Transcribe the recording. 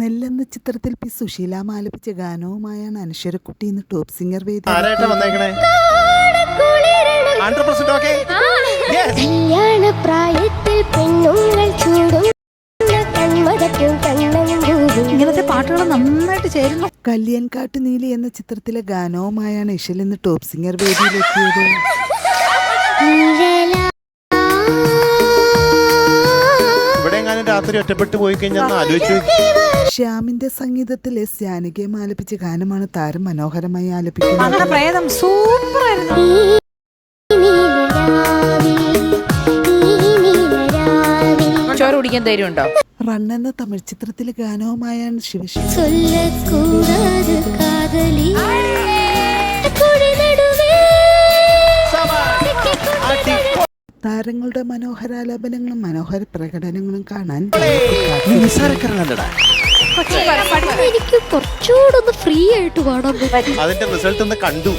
നെല്ലെന്ന ചിത്രത്തിൽ പി സുശീലാമ്മ ആലപിച്ച ഗാനവുമായാണ് അനശ്വരക്കുട്ടി ഇന്ന് ടോപ്പ് സിംഗർ വേദി. ഇങ്ങനത്തെ പാട്ടുകൾ നന്നായിട്ട് ചേരുന്നു. കല്യാൺകാട്ട് നീലി എന്ന ചിത്രത്തിലെ ഗാനവുമായാണ് ഇഷൽ ഇന്ന് ടോപ്പ് സിംഗർ വേദിയിലെത്തിയത്. രാത്രി ഒറ്റപ്പെട്ടു പോയി കഴിഞ്ഞാൽ ആലോചിച്ചു. ശ്യാമിന്റെ സംഗീതത്തിൽ എസ് ജാനകിയും ആലപിച്ച ഗാനമാണ് താരം മനോഹരമായി ആലപിക്കുന്നത്. ചോര കുടിക്കാൻ ധൈര്യമുണ്ടോ? റൺ എന്ന തമിഴ് ചിത്രത്തിലെ ഗാനവുമായാണ് ശിവശിവ. താരങ്ങളുടെ മനോഹരാലാപനങ്ങളും മനോഹര പ്രകടനങ്ങളും കാണാൻ എനിക്ക് കുറച്ചുകൂടെ ഒന്ന് ഫ്രീ ആയിട്ട് പാടാൻ പറ്റും. അതിന്റെ റിസൾട്ട് ഒന്ന് കണ്ടു.